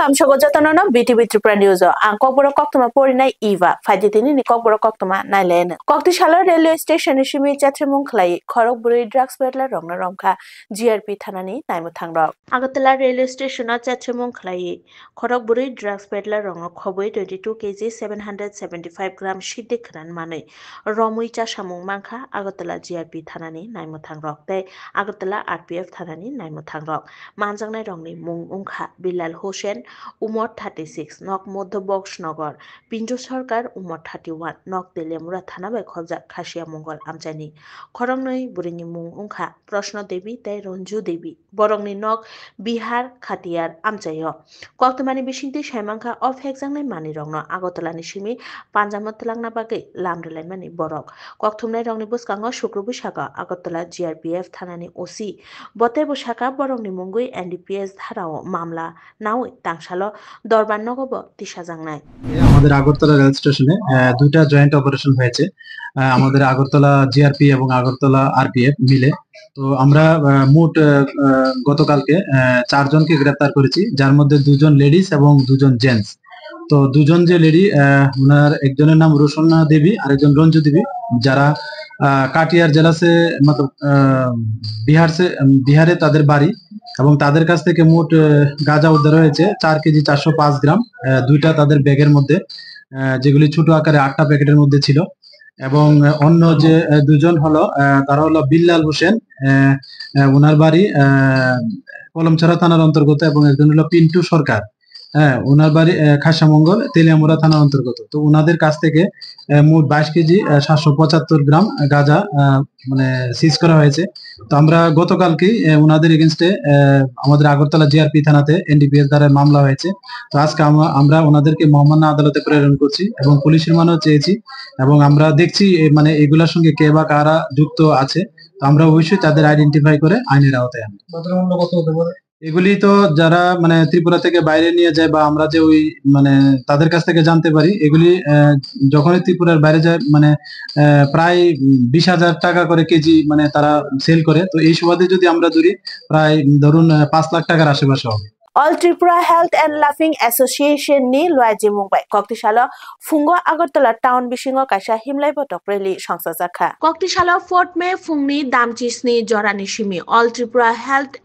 Amshagojatanana BTV Tripura News ang kokboro koktoma porinai Eva faiditini ni kokboro koktoma nailen koktishala railway station shimi chatrimung khlai khorogburi drugs peddler rongna romkha GRP thanani naimuthangrok Agartala railway station chatrimung khlai khorogburi drugs peddler rongna khoboi 22 kg 775 gram shidde khran manai romui cha samung mangkha Agartala GRP thanani naimuthangrok tei Agartala RPF thanani naimuthangrok manjangnai rongni mung ungkha Bilal Hussein Umar 36 Nok Modhoboksh Nagar Pinju Sarkar Umar 31 Nok Telemura Thana bai khobjak Khasiya Mongol Amchani Khorongnoi burini mung ungkha Prashna Devi tei Ranju Devi Borongni Nok Bihar Khatiyar Amchayo Koktomani bisingti saimangkha of hekjangnai mani rongno Agartalani simi Panjamot thlangna bagui lamrelaimani borok Kokthumnai rongni buskango Shukru Bisaka Agartala GRPF thanani OC Bote Busaka borongni mungui NDPS dharao মামলা নাও তাংশালো দরবার নগব তিসাজাংনাই আমাদের Agartala rail স্টেশনে দুইটা joint operation হয়েছে আমাদের Agartala GRP এবং Agartala RPF মিলে তো আমরা মোট গতকালকে 4 জনকে গ্রেফতার করেছি যার মধ্যে 2 জন লেডিস এবং 2 জন জেন্টস তো 2 জন যে লেডি ওনার একজনের নাম রোশনা দেবী আর একজন রঞ্জু দেবী যারা কাটিয়ার জেলা সে मतलब বিহারে তাদের বাড়ি এবং তাদের কাছ থেকে মোট গাঁজা উদ্ধার হয়েছে 4 কেজি 405 গ্রাম দুইটা তাদের ব্যাগের মধ্যে যেগুলি ছোট আকারে 8টা প্যাকেটের মধ্যে ছিল এবং অন্য যে দুজন হলো তারা হলো বিল্লাল হোসেন ওনার বাড়ি কলমছড়া থানার অন্তর্গত এবং একজন হলো পিন্টু সরকার ওনার বাড়ি খাসামঙ্গল তেলিয়ামুড়া থানার অন্তর্গত তো ওনাদের কাছ থেকে মোট 22 কেজি 775 গ্রাম গাঁজা মানে সিজ করা হয়েছে তো আমরা গতকালকে ওনাদের এগেইনস্টে আমাদের আগরতলা জিআরপি থানাতে এনডিপিএস দ্বারা মামলা হয়েছে তো আজকে আমরা ওনাদেরকে মহামান্য আদালতে প্রেরণ করছি এবং পুলিশের মানও চেয়েছি এবং আমরা দেখছি মানে এগুলোর সঙ্গে কে বা কারা যুক্ত আছে তো আমরা অবশ্যই তাদের আইডেন্টিফাই করে আইনের আওতায় আনবো এগুলি তো যারা মানে ত্রিপুরা থেকে বাইরে নিয়ে যায় বা আমরা যে ওই মানে তাদের কাছ থেকে জানতে পারি এগুলি যখনই ত্রিপুরার বাইরে যায় মানে প্রায় 20,000 টাকা করে কেজি মানে তারা সেল করে তো এই সুবাদে যদি আমরা ধরি প্রায় ধরুন 5 লাখ টাকার আশেপাশে হবে All Tripura Health and Laughing Association ni Luaji Mumbai Koktishala Fungo Agartala Town Bishingo Kaisa Himlai Botok Rally Songsajaka Koktishala 4th May Fungni Damchisni Jorani Shimi All Tripura Health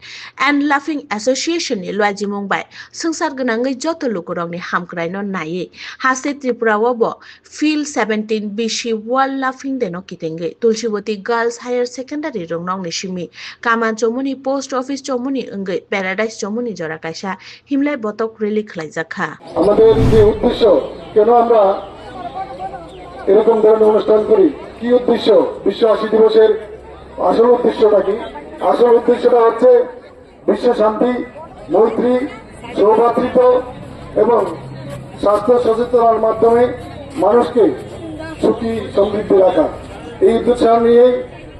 and Laughing Association ni Luaji Mumbai Songsar Gnangai Joto Lukurongni Hamkraino Naye Hase Tripura Wobo Field 17 Bishi World Laughing Deno Kitenge Tulsiboti Girls Higher Secondary Rongnong Nishimi Kaman Chomuni Post Office Chomuni Ungai Paradise Chomuni Joraka হিমলাই বতক রেলি খেলাইজাখা আমাদের যে উদ্দেশ্য কেন আমরা এরকম ধরনের অনুষ্ঠান করি কি উদ্দেশ্য বিশ্ব 80 দিবসের আসল উদ্দেশ্যটা কি আসল উদ্দেশ্যটা হচ্ছে বিশ্ব শান্তি মৈত্রী সৌভ্রাতৃত্ব এবং স্বাস্থ্য সচেতনতার মাধ্যমে মানুষকে সুখী সমৃদ্ধ রাখা এই উদ্দেশ্য নিয়ে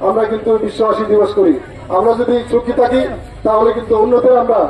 আমরা কিন্তু বিশ্ব 80 দিবস করি আমরা যদি সুখী থাকি তাহলে কিন্তু অন্যদের আমরা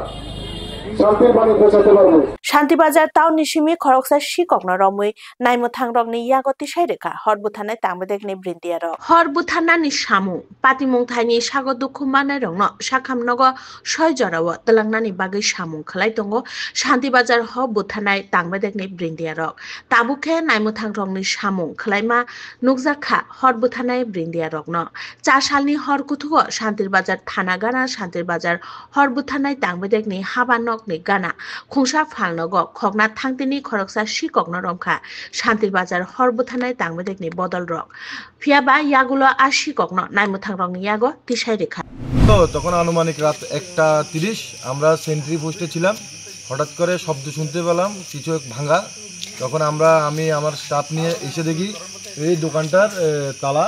Shantibajar Town Nishimi Koroksa Shikokno Romui Naimuthangrokni Yagoti Shaireka Horbuthanai Tangbedekni Brindiaro Horbuthanna ni Shamu Patimungthaini Shagodukhumanai Rongno Shakhamnogo Shoijarawo Telangnani Bagui Shamu Khlai Tongo Shantibajar Horbuthanai Tangbedekni Brindiaro Tabukhe Naimuthangrokni Shamu Khlaima Nukjakha Horbuthanai Brindiarokno 4 salni Horkuthugo Shantibajar Thanagana Shantibajar Horbuthanai Tangbedekni Habanok ni Gana Khungsa Phalnogo Khokna Thangtini Khoroksa Shikokno Romkha Shantibajar Horbuthanai Tangbedekni Bodol Rok Phiaba Yagulo Ashikokno Naimuthangrokni Yago Tisai Rekha তো তখন আনুমানিক রাত 1:30 আমরা sentry পোস্টে ছিলাম হঠাৎ করে শব্দ শুনতে পেলাম কিছু ভাঙা তখন আমি আমার স্টাফ নিয়ে এসে দেখি এই দোকানটার তালা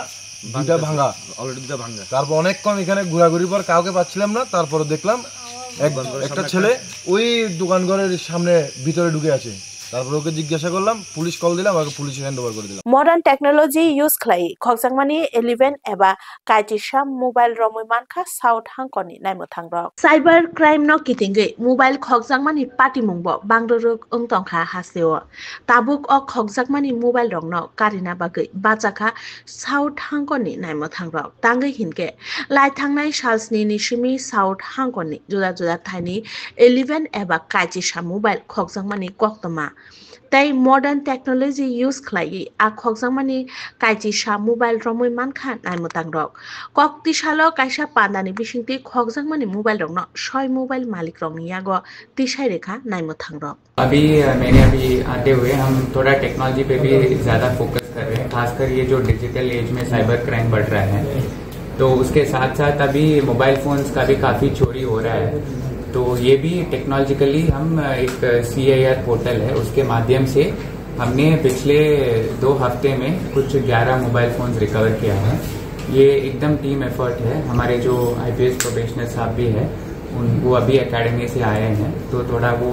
দুটো ভাঙা অলরেডি দুটো ভাঙা তারপর অনেকক্ষণ এখানে ঘোরাঘুরি পর কাউকে পাচ্ছিলাম না তারপরে দেখলাম একটা ছেলে ওই দোকান ঘরের সামনে ভিতরে ঢুকে আছে তারপর ওকে জিজ্ঞাসা করলাম, পুলিশ কল দিলাম, ওকে পুলিশে হ্যান্ড ওভার করে দিলাম। মডার্ন টেকনোলজি ইউজ খালাই খকজাংমানি 11 এবা কাইটিসা মোবাইল রমই মানखा साउथ हांकनि नायमोथां रक साइबर क्राइम न किथिंगे मोबाइल खकजांमानि पाटिमुंबो बांद्ररुक ओंतंखा हासेओ ताबुक अ खकजांमानि मोबाइल रंनो कारिना बागै बाजाखा साउथ हांकनि नायमोथां रक तांगै हिनके लाइथांनाय सालसनि निसिमी साउथ हांकनि जुदा जुदा थाइनि 11 एबा काइटिसा मोबाइल खकजांमानि कक्तमा ताई मॉडर्न टेक्नोलॉजी यूज खलाई आ खकजांमानि काइटिसा मोबाइल रमई मानखा नायमोथां रक कक्तिसालो काइसा पान्दानि बिसिंति खकजांमानि मोबाइल रंनो सय मोबाइल मालिक रंनि यागो तिसाय रेखा नायमोथां रक। अभी आते हुए हम थोड़ा टेक्नोलॉजी पे भी ज्यादा फोकस कर रहे हैं, खासकर ये जो डिजिटल एज में साइबर क्राइम बढ़ रहा है, तो उसके साथ साथ अभी मोबाइल फोन्स का भी काफी चोरी हो रहा है। तो ये भी टेक्नोलॉजिकली हम एक CIR पोर्टल है, उसके माध्यम से हमने पिछले 2 हफ्ते में कुछ 11 मोबाइल फोन्स रिकवर किया है। ये एकदम टीम एफर्ट है। हमारे जो IPS प्रोबेशनर साहब भी है, वो अभी एकेडमी से आए हैं, तो थोड़ा वो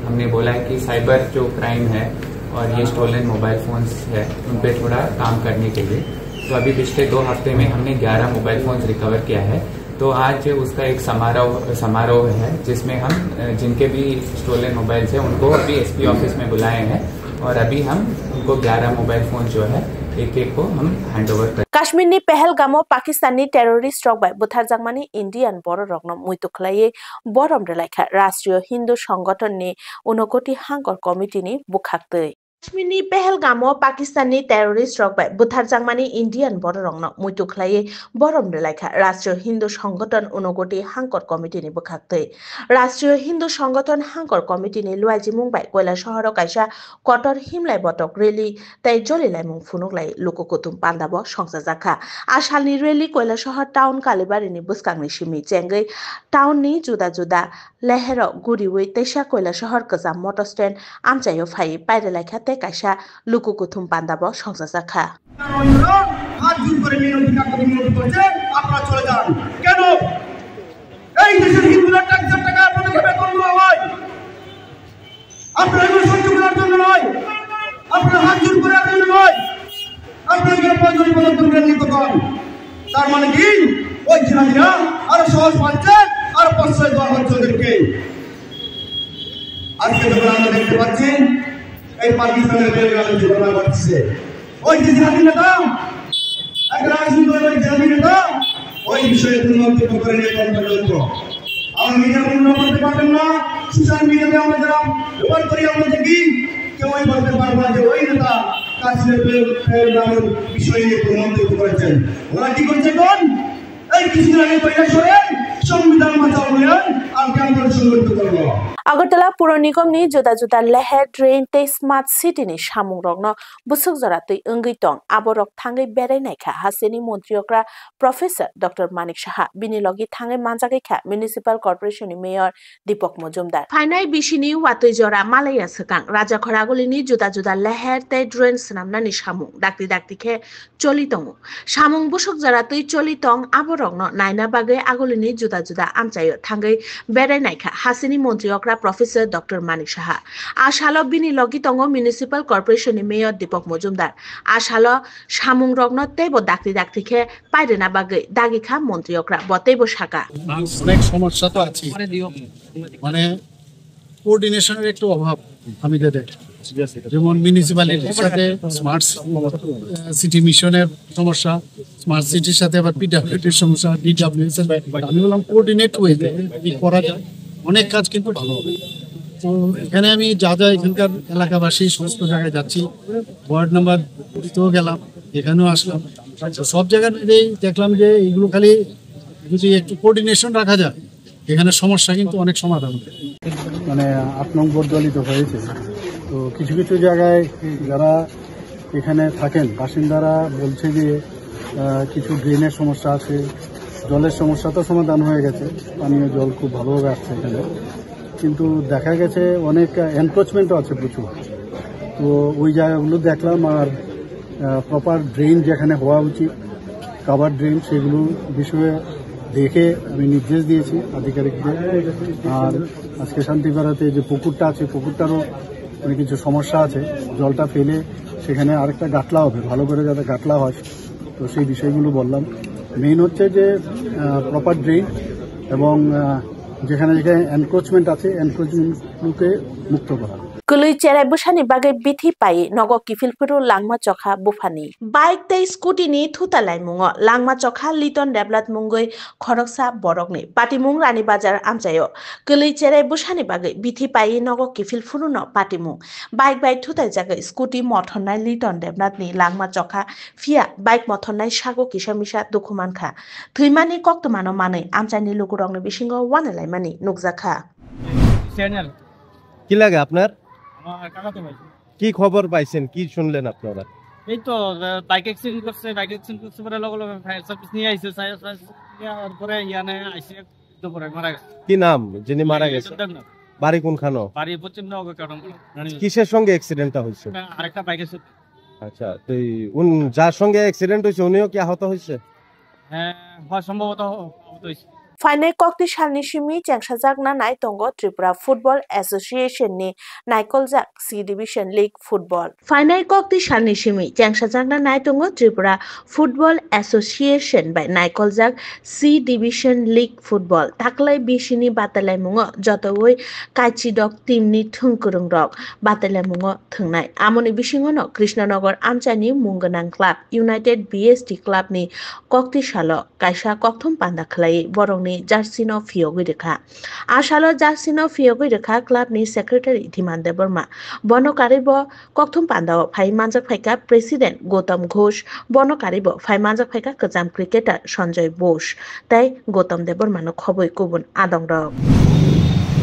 हमने बोला है कि साइबर जो क्राइम है और ये स्टोलन मोबाइल फोन्स है, उन पे थोड़ा काम करने के लिए। तो अभी पिछले 2 हफ्ते में हमने 11 मोबाइल फोन्स रिकवर किया है। तो आज उसका एक समारोह है, जिसमें हम जिनके भी स्टोलन मोबाइल्स हैं उनको अभी SP ऑफिस में बुलाए हैं, और अभी हम उनको 11 मोबाइल फोन जो है एक को हम हैंड ओवर कर। काश्मीरनि पहलगामो पाकिस्ताननि टेररिस्ट रक बाय बुथारजांमानि इंडियान बर रकनो मुइतुखलायै बरम रेलायखा राष्ट्रीय हिंदू संगठननि 29 हांकर कमिटिनि बुखाक्तै। काश्मीरनि पहलगामो पाकिस्ताननि टेररिस्ट रक बाय बुथारजांमानि इंडियान बर रकनो मुइतुखलायै बरम रेलायखा राष्ट्रीय हिंदू संगठन 29 हांकर कमिटिनि बुखाक्तै। राष्ट्रीय हिंदू संगठन हांकर कमिटिनि लुआइजि मुंबाय कोयला शहराव कायसा कटर हिमलाय बटक रेली तै जलिलाय मुं फुनुगलाय लुकुकुथुम पान्दाबो संसाजाखा आसालनि रेली कोयला शहर टाउन कालीबारिनि बुसकांनि सिमी चेंगै टाउननि जुदा जुदा लेहेर गुरिवै तैसा कोयला शहर गोजाम मोटर स्टैंड आमचायो फाइ पाइरेलायखा ते कायसा लुकुकुथुम पान्दाबो संसाजाखा। हाथ জোর করে মিনতি করছে আপনারা চলে যান। কেন এই দেশের হিন্দুরা ট্যাক্সের টাকা আপনাদেরকে বেতন দেওয়া হয়? আপনারা এগুলো সহ্য করার জন্য নয়, আপনারা হাত জোর করার জন্য নয়, আপনাদের প্রয়োজনীয় পদক্ষেপ নিতে করেন। তার মানে কি ওই জিনাদিরা আরো সহজ পাচ্ছে আর প্রশ্রয় দেওয়া হচ্ছে ওদেরকে। আজকে যখন আমরা দেখতে পাচ্ছি এই পাকিস্তানের রেলগাড়ি ঘটনা ঘটছে, ওই যে জিনাদি নেতা এক রাজনীতি দলের জিনাদি নেতা ওই বিষয়ে কোনো মন্তব্য করে নিয়ে পর্যন্ত আমরা মিডিয়া বন্ধ করতে পারবেন না। সোশ্যাল মিডিয়াতে আমরা যারা ব্যবহার করি আমরা দেখি কেউ বলতে পারবো না যে ওই নেতা কাশ্মীরের নামের বিষয় নিয়ে কোনো মন্তব্য করেছেন। ওরা কি করছে এখন এই কিছুদিন আগে কৈলাসহরে সংবিধান বাঁচাও অভিযান আর আন্দোলন সংগঠিত করলো। আগরতলা পুর निगमनि जुदा जुदा लेहेर ड्रेन ते स्मार्ट सिटीनि सामुं रकनो बुसुक जरा तै ओंगै दं आबरक थाङै बेरायनायखा हासेनि मन्त्रियक्रा प्रोफेसर डॉक्टर मानिक साहा बिनि लगी थाङै मानजागैखा म्युनिसिपाल कर्पोरेशननि मेयर दीपक मजुमदार फाइनाय बिसिनि वातै जरा मालाया सकां राजा खरागलिनि जुदा जुदा लेहेर ते ड्रेन सनामनानि सामुं दाक्ति दाक्तिखे चलि दं सामुं बुसुक जरा तै चलि दं आबरकनो नायना बागै आगलिनि जुदा जुदा आमचायो थाङै बेरायनायखा हासेनि मन्त्रियक्रा प्रोफेसर डॉक्टर मानिक साहा आशालो बिनि लगी दङ म्युनिसिपाल कर्पोरेशननि मेयर दीपक मजुमदार आशालो सामुं रग्न तेबो दाक्ति दाक्तिखे पाइरेना बागै दागिखा मन्त्रियक्रा बतेबो साका অনেক সমস্যা তো আছে, মানে কোঅর্ডিনেশনের একটু অভাব আমি দেখি। যেমন মিউনিসিপ্যালিটির সাথে স্মার্ট সিটি মিশনের সমস্যা, স্মার্ট সিটির সাথে আবার পিডব্লিউডির সমস্যা, ডিডব্লিউএস এর। আমি বললাম কোঅর্ডিনেট ওয়েতে কি করা যায়, অনেক কাজ কিন্তু ভালো হবে। তো এখানে আমি যা যা এখানকার এলাকাবাসী সমস্ত জায়গায় যাচ্ছি, ওয়ার্ড নাম্বার 2তেও গেলাম, এখানেও আসলাম, সব জায়গায় দেখলাম যে এইগুলো খালি যদি একটু কোঅর্ডিনেশন রাখা যায় এখানে সমস্যা কিন্তু অনেক সমাধান হবে। মানে 8 নম্বর দলিত হয়েছে, তো কিছু কিছু জায়গায় যারা এখানে থাকেন বাসিন্দারা বলছে যে কিছু ড্রেনের সমস্যা আছে, জলের সমস্যা তো সমাধান হয়ে গেছে, পানীয় জল খুব ভালোভাবে আসছে এখানে, কিন্তু দেখা গেছে অনেক এনক্রোচমেন্টও আছে প্রচুর। তো ওই জায়গাগুলো দেখলাম, আর প্রপার ড্রেন যেখানে হওয়া উচিত কাভার ড্রেন সেগুলো বিষয়ে দেখে আমি নির্দেশ দিয়েছি আধিকারিকদের। আর আজকে শান্তিপাড়াতে যে পুকুরটা আছে পুকুরটারও কিছু সমস্যা আছে, জলটা ফেলে সেখানে আরেকটা গাটলা হবে, ভালো করে যাতে গাটলা হয়, তো সেই বিষয়গুলো বললাম। মেইন হচ্ছে যে প্রপার ড্রেন এবং যেখানে যেখানে এনক্রোচমেন্ট আছে এনক্রোচমেন্টগুলোকে মুক্ত করা। Kului cerai busani bagai bithi pai nogo kifilpuru langma chokha bufani. Bike tei scooty ni thutalai mungo langma chokha liton deblat mungoi khoroksa borokni. Pati mung rani bazar amchayo. Kului cerai busani bagai bithi pai nogo kifilpuru no pati mung. Bike bai thutai jagai scooty mothonnai liton deblat ni langma chokha fia bike mothonnai sago kishamisa dokuman kha. Thuimani koktomano manai amchani lugurongni bisingo wanalai mani nukjakha. Channel কি লাগে আপনার? আমার কাকাতো ভাই। কি খবর পাইছেন, কি শুনলেন আপনারা? এই তো বাইক অ্যাক্সিডেন্ট করছে পরে লগে লগে ফায়ার সার্ভিস নিয়ে আইছে, আর পরে ইয়ানে আইছে দুপুরে মারা গেছে। কি নাম যিনি মারা গেছে? বাড়ি কোনখানে? বাড়ি পশ্চিম নগর কারণ। কিসের সঙ্গে অ্যাক্সিডেন্টটা হয়েছে? আরেকটা বাইকের সাথে। আচ্ছা, তো যার সঙ্গে অ্যাক্সিডেন্ট হয়েছে উনিও কি আহত হয়েছে? হ্যাঁ, সম্ভবত আহত হয়েছে। Final kokti shalni shimi changsajak na nai tongo Tripura Football Association ni Naikolzak C Division League Football. Final kokti shalni shimi changsajak na nai tongo Tripura Football Association by Naikolzak C Division League Football. Taklai bishini batalai mungo jotoi kaichi dok team ni thungkurung dok batalai mungo thungnai. Amoni bishingo no Krishnanagar amchani munganang club United BST club ni kokti shalo kaisa kokthum panda khlai borong জার্সিনো ফিয়োগি রেখা আশালো জার্সিনো ফিয়োগি রেখা ক্লাবনি secretary Dhiman Debbarma বনকারিব ককথুম পান্দাও ফাই মানজাক ফাইকা প্রেসিডেন্ট গৌতম ঘোষ বনকারিব ফাই মানজাক ফাইকা কজাম ক্রিকেটার সঞ্জয় বোস তাই গৌতম দেববর্মানো খবই কুবুন আদং রক।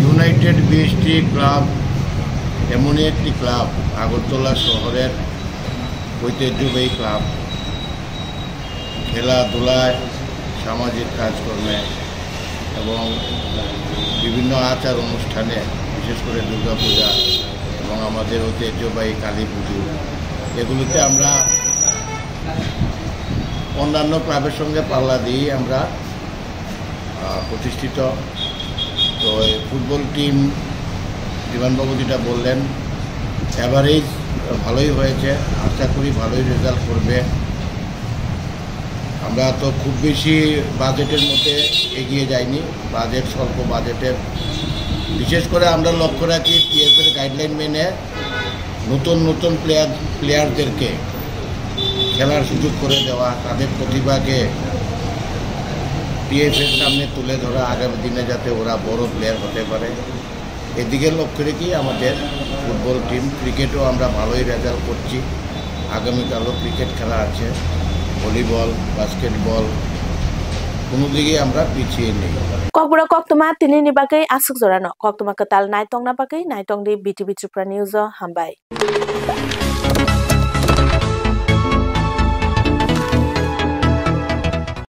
ইউনাইটেড বিএসটি ক্লাব এমনই একটি ক্লাব, আগরতলা শহরের ঐতিহ্যবাহী ক্লাব। খেলাধুলায়, সামাজিক কাজকর্মে এবং বিভিন্ন আচার অনুষ্ঠানে, বিশেষ করে দুর্গাপূজা এবং আমাদের ঐতিহ্যবাহী কালী পুজো, এগুলোতে আমরা অন্যান্য ক্লাবের সঙ্গে পাল্লা দিয়ে আমরা প্রতিষ্ঠিত। তো এই ফুটবল টিম বিমানবাবু যেটা বললেন, অ্যাভারেজ ভালোই হয়েছে, আশা করি ভালোই রেজাল্ট করবে। আমরা তো খুব বেশি বাজেটের মধ্যে এগিয়ে যাইনি, বাজেট স্বল্প বাজেটের। বিশেষ করে আমরা লক্ষ্য রাখি টিএফের গাইডলাইন মেনে নতুন নতুন প্লেয়ারদেরকে খেলার সুযোগ করে দেওয়া, তাদের প্রতিভাকে টিএফের সামনে তুলে ধরা, আগামী দিনে যাতে ওরা বড় প্লেয়ার হতে পারে, এদিকে লক্ষ্য রেখেই আমাদের ফুটবল টিম। ক্রিকেটও আমরা ভালোই রেজাল্ট করছি, আগামীকালও ক্রিকেট খেলা আছে, ভলিবল, বাস্কেটবল, কোনো দিকে আমরা পিছিয়ে নেই। Kokbura koktuma tinini bagai asuk zorano koktuma ketal naitong na bagai naitong di BTV Tripura News hambai.